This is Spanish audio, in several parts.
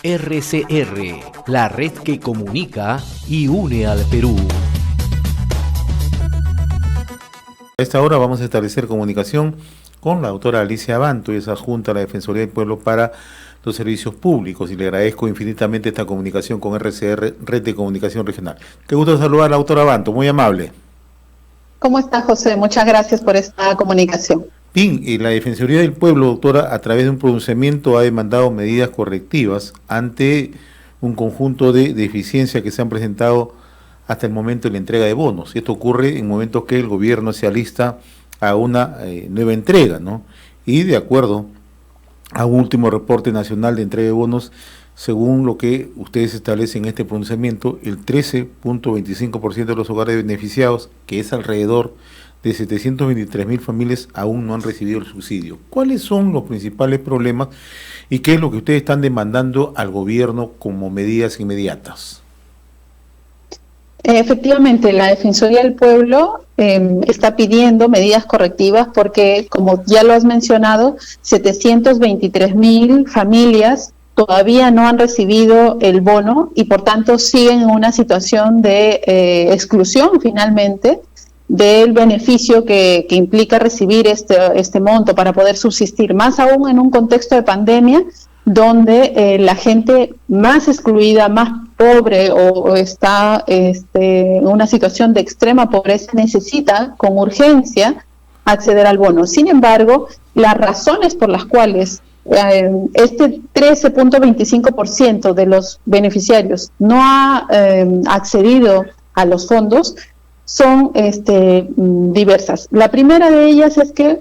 RCR, la red que comunica y une al Perú. A esta hora vamos a establecer comunicación con la doctora Alicia Abanto, esa adjunta a la Defensoría del Pueblo para los Servicios Públicos, y le agradezco infinitamente esta comunicación con RCR, Red de Comunicación Regional. Qué gusto saludar a la doctora Abanto, muy amable. ¿Cómo está, José? Muchas gracias por esta comunicación. Bien, la Defensoría del Pueblo, doctora, a través de un pronunciamiento ha demandado medidas correctivas ante un conjunto de deficiencias que se han presentado hasta el momento de la entrega de bonos. Esto ocurre en momentos que el gobierno se alista a una nueva entrega, ¿no? Y de acuerdo a un último reporte nacional de entrega de bonos, según lo que ustedes establecen en este pronunciamiento, el 13.25% de los hogares beneficiados, que es alrededor de 723.000 familias, aún no han recibido el subsidio. ¿Cuáles son los principales problemas y qué es lo que ustedes están demandando al gobierno como medidas inmediatas? Efectivamente, la Defensoría del Pueblo está pidiendo medidas correctivas porque, como ya lo has mencionado, 723.000 familias todavía no han recibido el bono y por tanto siguen en una situación de exclusión finalmente del beneficio que implica recibir este monto para poder subsistir, más aún en un contexto de pandemia donde la gente más excluida, más pobre o está en una situación de extrema pobreza necesita con urgencia acceder al bono. Sin embargo, las razones por las cuales este 13.25% de los beneficiarios no ha accedido a los fondos son diversas. La primera de ellas es que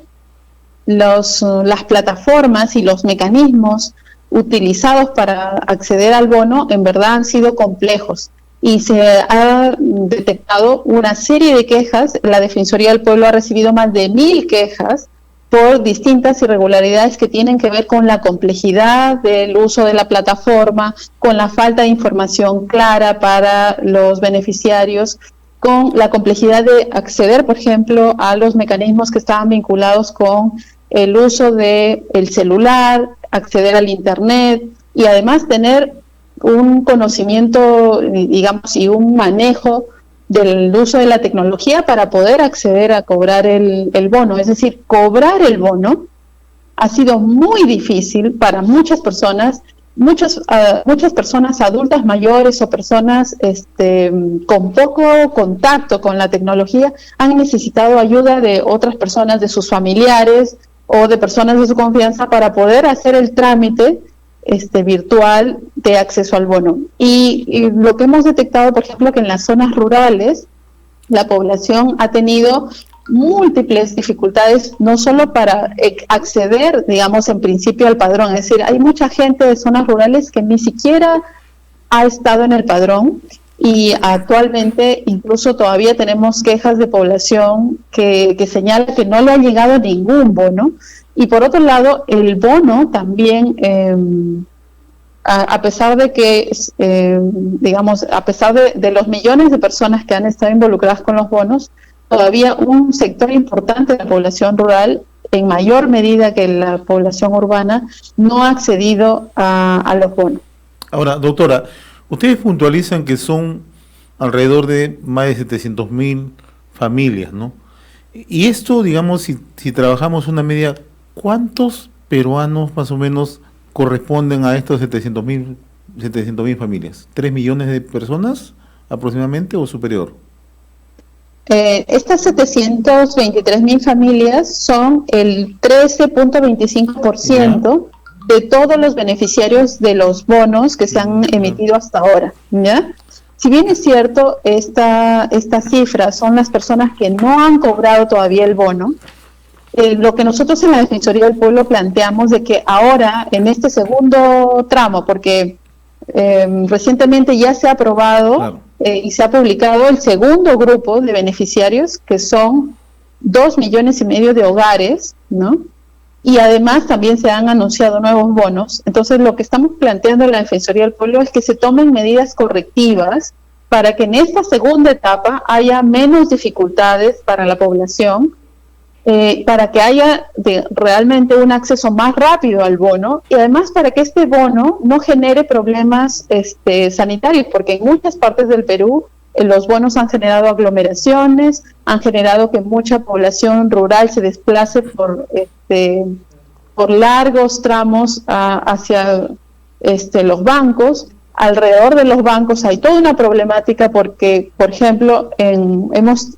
las plataformas y los mecanismos utilizados para acceder al bono en verdad han sido complejos y se ha detectado una serie de quejas. La Defensoría del Pueblo ha recibido más de 1.000 quejas por distintas irregularidades que tienen que ver con la complejidad del uso de la plataforma, con la falta de información clara para los beneficiarios, con la complejidad de acceder, por ejemplo, a los mecanismos que estaban vinculados con el uso del celular, acceder al Internet y además tener un conocimiento, digamos, y un manejo del uso de la tecnología para poder acceder a cobrar el bono. Es decir, cobrar el bono ha sido muy difícil para muchas personas. Muchas personas adultas mayores o personas con poco contacto con la tecnología han necesitado ayuda de otras personas, de sus familiares o de personas de su confianza para poder hacer el trámite virtual de acceso al bono. Y lo que hemos detectado, por ejemplo, que en las zonas rurales la población ha tenido múltiples dificultades, no solo para acceder, digamos, en principio al padrón. Es decir, hay mucha gente de zonas rurales que ni siquiera ha estado en el padrón y actualmente incluso todavía tenemos quejas de población que señala que no le ha llegado ningún bono. Y por otro lado, el bono también, a pesar de que, digamos, a pesar de los millones de personas que han estado involucradas con los bonos, todavía un sector importante de la población rural, en mayor medida que la población urbana, no ha accedido a los bonos. Ahora, doctora, ustedes puntualizan que son alrededor de más de 700.000 familias, ¿no? Y esto, digamos, si trabajamos una media, ¿cuántos peruanos más o menos corresponden a estos 700.000 familias? ¿3 millones de personas aproximadamente o superior? Estas 723.000 familias son el 13.25% de todos los beneficiarios de los bonos que se han emitido hasta ahora, ¿ya? Si bien es cierto, esta cifra son las personas que no han cobrado todavía el bono, lo que nosotros en la Defensoría del Pueblo planteamos de que ahora, en este segundo tramo, porque recientemente ya se ha aprobado, claro, y se ha publicado el segundo grupo de beneficiarios, que son 2,5 millones de hogares, ¿no? Y además también se han anunciado nuevos bonos. Entonces, lo que estamos planteando en la Defensoría del Pueblo es que se tomen medidas correctivas para que en esta segunda etapa haya menos dificultades para la población para que haya realmente un acceso más rápido al bono y además para que este bono no genere problemas sanitarios, porque en muchas partes del Perú los bonos han generado aglomeraciones, han generado que mucha población rural se desplace por largos tramos hacia los bancos. Alrededor de los bancos hay toda una problemática porque, por ejemplo, hemos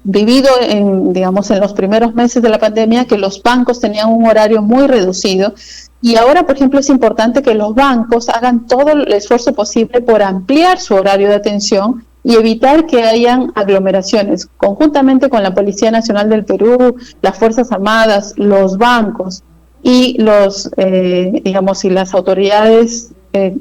vivido en los primeros meses de la pandemia que los bancos tenían un horario muy reducido y ahora, por ejemplo, es importante que los bancos hagan todo el esfuerzo posible por ampliar su horario de atención y evitar que hayan aglomeraciones. Conjuntamente con la Policía Nacional del Perú, las Fuerzas Armadas, los bancos y y las autoridades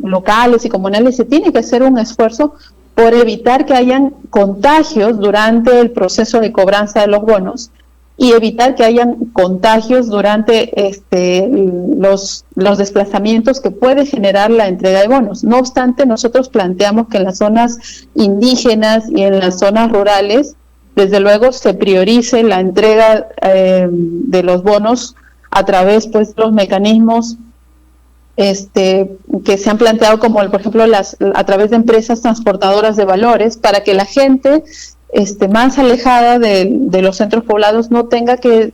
locales y comunales, se tiene que hacer un esfuerzo por evitar que hayan contagios durante el proceso de cobranza de los bonos y evitar que hayan contagios durante los desplazamientos que puede generar la entrega de bonos. No obstante, nosotros planteamos que en las zonas indígenas y en las zonas rurales, desde luego, se priorice la entrega de los bonos a través de los mecanismos que se han planteado como, por ejemplo, a través de empresas transportadoras de valores, para que la gente más alejada de los centros poblados no tenga que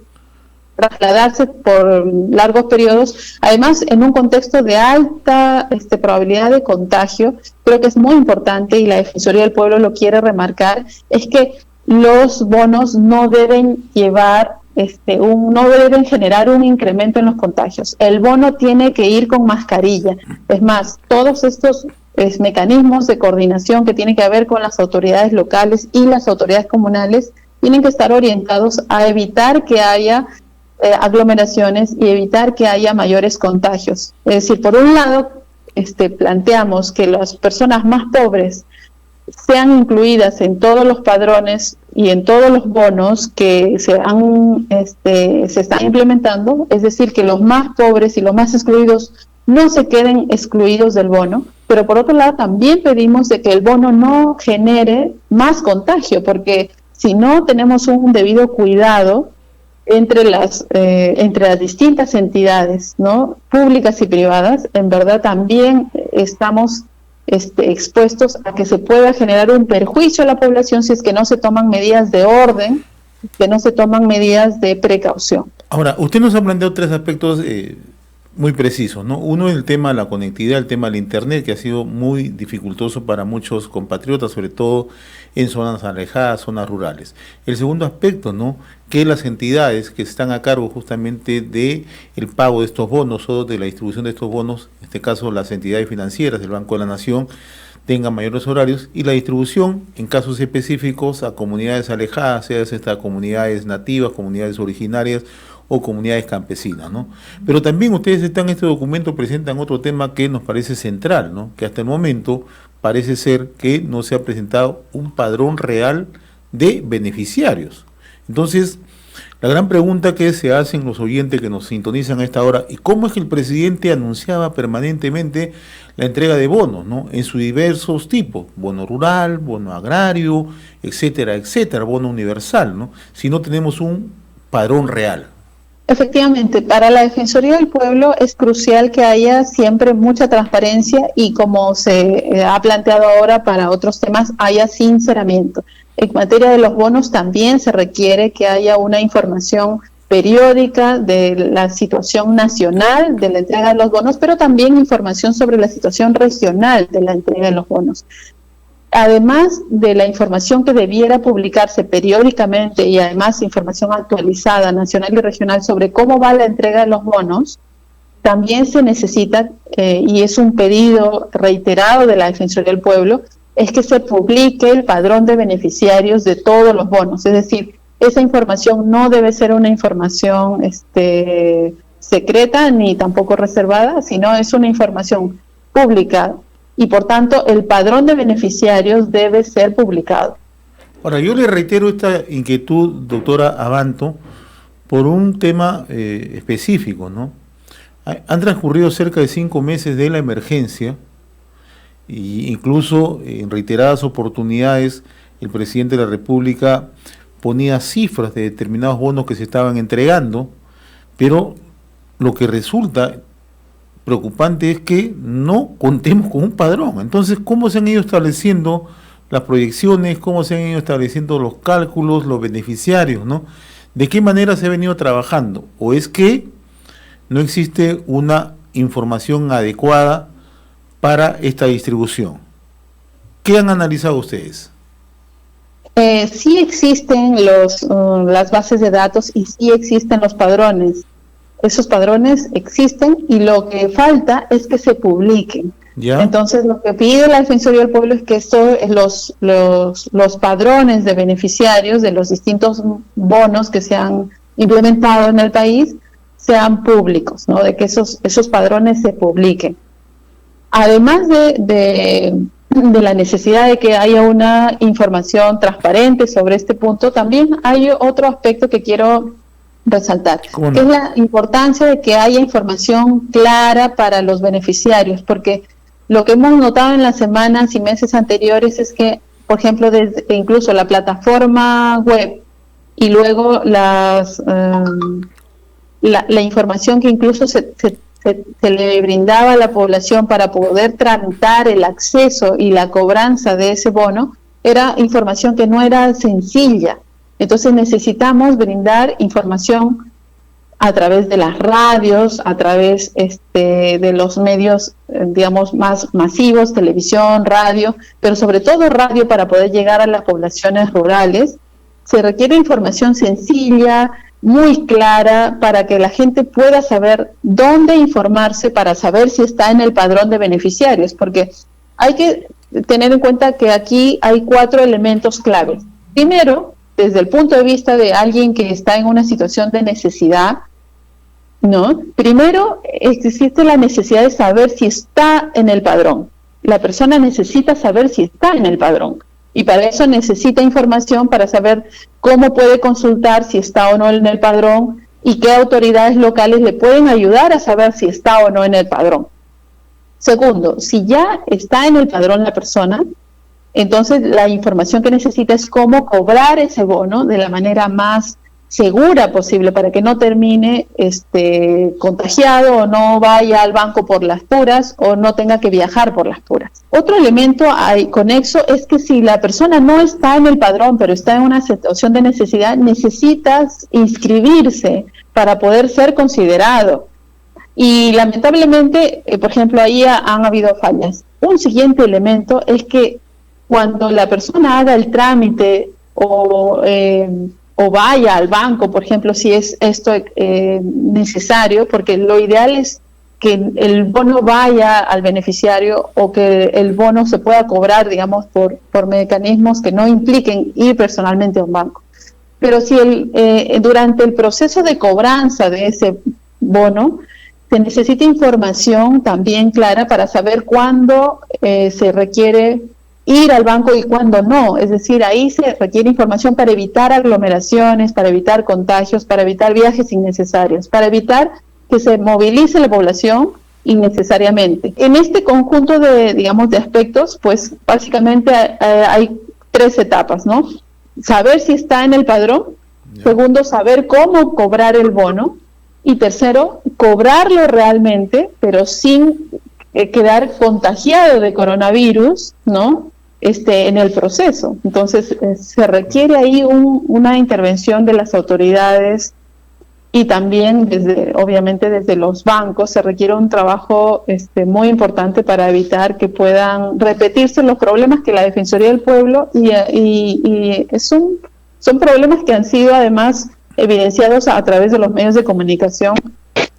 trasladarse por largos periodos. Además, en un contexto de alta probabilidad de contagio, creo que es muy importante, y la Defensoría del Pueblo lo quiere remarcar, es que los bonos no deben llevar no deben generar un incremento en los contagios. El bono tiene que ir con mascarilla. Es más, todos estos mecanismos de coordinación que tienen que ver con las autoridades locales y las autoridades comunales tienen que estar orientados a evitar que haya aglomeraciones y evitar que haya mayores contagios. Es decir, por un lado, planteamos que las personas más pobres sean incluidas en todos los padrones y en todos los bonos que se están implementando, es decir, que los más pobres y los más excluidos no se queden excluidos del bono, pero por otro lado también pedimos de que el bono no genere más contagio, porque si no tenemos un debido cuidado entre las distintas entidades, ¿no?, públicas y privadas, en verdad también estamos expuestos a que se pueda generar un perjuicio a la población si es que no se toman medidas de orden, que no se toman medidas de precaución. Ahora, usted nos ha planteado tres aspectos muy precisos, ¿no? Uno es el tema de la conectividad, el tema del Internet, que ha sido muy dificultoso para muchos compatriotas, sobre todo en zonas alejadas, zonas rurales. El segundo aspecto, ¿no?, que las entidades que están a cargo justamente de el pago de estos bonos o de la distribución de estos bonos, en este caso las entidades financieras del Banco de la Nación, tengan mayores horarios, y la distribución en casos específicos a comunidades alejadas, sea estas comunidades nativas, comunidades originarias o comunidades campesinas, ¿no? Pero también ustedes en este documento presentan otro tema que nos parece central, ¿no?, que hasta el momento parece ser que no se ha presentado un padrón real de beneficiarios. Entonces, la gran pregunta que se hacen los oyentes que nos sintonizan a esta hora, ¿y cómo es que el presidente anunciaba permanentemente la entrega de bonos, ¿no?, en sus diversos tipos, bono rural, bono agrario, etcétera, etcétera, bono universal, ¿no?, si no tenemos un padrón real? Efectivamente, para la Defensoría del Pueblo es crucial que haya siempre mucha transparencia y, como se ha planteado ahora para otros temas, haya sinceramiento. En materia de los bonos también se requiere que haya una información periódica de la situación nacional de la entrega de los bonos, pero también información sobre la situación regional de la entrega de los bonos. Además de la información que debiera publicarse periódicamente y además información actualizada nacional y regional sobre cómo va la entrega de los bonos, también se necesita, y es un pedido reiterado de la Defensoría del Pueblo, es que se publique el padrón de beneficiarios de todos los bonos. Es decir, esa información no debe ser una información secreta ni tampoco reservada, sino es una información pública, y por tanto el padrón de beneficiarios debe ser publicado. Ahora, yo le reitero esta inquietud, doctora Abanto, por un tema específico, ¿no? Han transcurrido cerca de 5 meses de la emergencia, e incluso en reiteradas oportunidades el presidente de la República ponía cifras de determinados bonos que se estaban entregando, pero lo que resulta preocupante es que no contemos con un padrón. Entonces, ¿cómo se han ido estableciendo las proyecciones? ¿Cómo se han ido estableciendo los cálculos, los beneficiarios, ¿no? ¿De qué manera se ha venido trabajando? ¿O es que no existe una información adecuada para esta distribución? ¿Qué han analizado ustedes? Sí existen las bases de datos y sí existen los padrones. Esos padrones existen y lo que falta es que se publiquen. ¿Ya? Entonces, lo que pide la Defensoría del Pueblo es que los padrones de beneficiarios de los distintos bonos que se han implementado en el país sean públicos, ¿no? De que esos padrones se publiquen. Además de la necesidad de que haya una información transparente sobre este punto, también hay otro aspecto que quiero resaltar, que es la importancia de que haya información clara para los beneficiarios, porque lo que hemos notado en las semanas y meses anteriores es que, por ejemplo, incluso la plataforma web y luego la información que incluso se le brindaba a la población para poder tramitar el acceso y la cobranza de ese bono, era información que no era sencilla. Entonces necesitamos brindar información a través de las radios, a través de los medios, digamos, más masivos, televisión, radio, pero sobre todo radio para poder llegar a las poblaciones rurales. Se requiere información sencilla, muy clara, para que la gente pueda saber dónde informarse para saber si está en el padrón de beneficiarios, porque hay que tener en cuenta que aquí hay 4 elementos claves. Primero, desde el punto de vista de alguien que está en una situación de necesidad, ¿no? Primero, existe la necesidad de saber si está en el padrón. La persona necesita saber si está en el padrón. Y para eso necesita información para saber cómo puede consultar si está o no en el padrón y qué autoridades locales le pueden ayudar a saber si está o no en el padrón. Segundo, si ya está en el padrón la persona, entonces la información que necesita es cómo cobrar ese bono de la manera más segura posible para que no termine contagiado o no vaya al banco por las puras o no tenga que viajar por las puras. Otro elemento conexo es que si la persona no está en el padrón pero está en una situación de necesidad, necesitas inscribirse para poder ser considerado. Y lamentablemente, por ejemplo, ahí han habido fallas. Un siguiente elemento es que cuando la persona haga el trámite o vaya al banco, por ejemplo, si es esto necesario, porque lo ideal es que el bono vaya al beneficiario o que el bono se pueda cobrar, digamos, por mecanismos que no impliquen ir personalmente a un banco. Pero si durante el proceso de cobranza de ese bono, se necesita información también clara para saber cuándo se requiere ir al banco y cuándo no. Es decir, ahí se requiere información para evitar aglomeraciones, para evitar contagios, para evitar viajes innecesarios, para evitar que se movilice la población innecesariamente. En este conjunto de aspectos, pues básicamente hay 3 etapas, ¿no? Saber si está en el padrón, segundo, saber cómo cobrar el bono, y tercero, cobrarlo realmente, pero sin quedar contagiado de coronavirus, ¿no? En el proceso. Entonces, se requiere ahí una intervención de las autoridades y también, obviamente, desde los bancos, se requiere un trabajo muy importante para evitar que puedan repetirse los problemas que la Defensoría del Pueblo y son problemas que han sido, además, evidenciados a través de los medios de comunicación.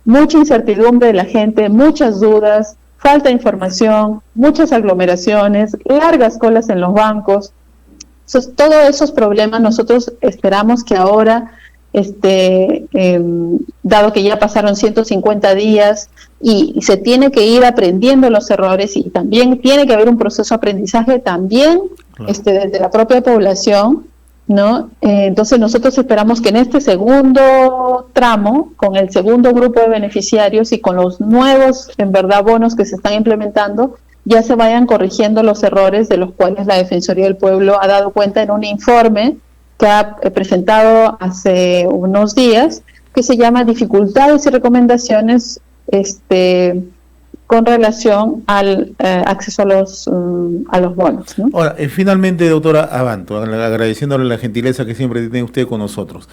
Mucha incertidumbre de la gente, muchas dudas, falta de información, muchas aglomeraciones, largas colas en los bancos. Entonces, todos esos problemas nosotros esperamos que ahora, dado que ya pasaron 150 días y se tiene que ir aprendiendo los errores y también tiene que haber un proceso de aprendizaje también desde la propia población, ¿no? Entonces nosotros esperamos que en este segundo tramo, con el segundo grupo de beneficiarios y con los nuevos, en verdad, bonos que se están implementando, ya se vayan corrigiendo los errores de los cuales la Defensoría del Pueblo ha dado cuenta en un informe que ha presentado hace unos días, que se llama Dificultades y recomendaciones con relación al acceso a los bonos, ¿no? Ahora, finalmente, doctora Abanto, agradeciéndole la gentileza que siempre tiene usted con nosotros.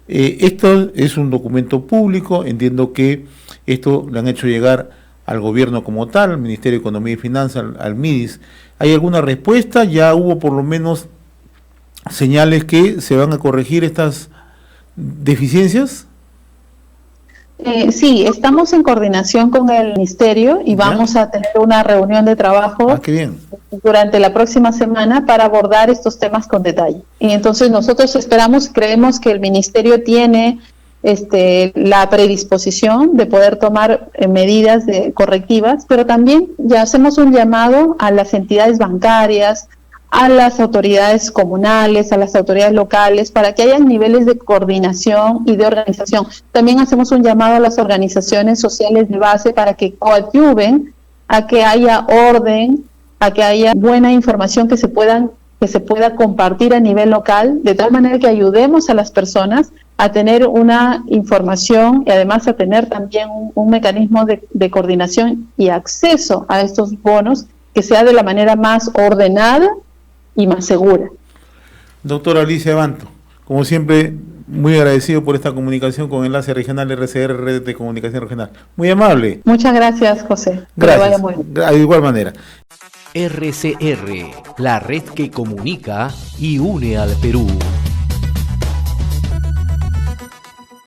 Esto es un documento público, entiendo que esto le han hecho llegar al gobierno como tal, al Ministerio de Economía y Finanzas, al MIDIS. ¿Hay alguna respuesta? ¿Ya hubo por lo menos señales que se van a corregir estas deficiencias? Sí, estamos en coordinación con el Ministerio y vamos a tener una reunión de trabajo qué bien, durante la próxima semana para abordar estos temas con detalle. Y entonces nosotros creemos que el Ministerio tiene la predisposición de poder tomar medidas correctivas, pero también ya hacemos un llamado a las entidades bancarias, a las autoridades comunales, a las autoridades locales, para que haya niveles de coordinación y de organización. También hacemos un llamado a las organizaciones sociales de base para que coadyuven a que haya orden, a que haya buena información que se pueda compartir a nivel local, de tal manera que ayudemos a las personas a tener una información y además a tener también un mecanismo de coordinación y acceso a estos bonos que sea de la manera más ordenada y más segura. Doctora Alicia Abanto, como siempre, muy agradecido por esta comunicación con Enlace Regional RCR, Red de Comunicación Regional. Muy amable. Muchas gracias, José. Gracias. Que vaya muy bien. De igual manera. RCR, la red que comunica y une al Perú.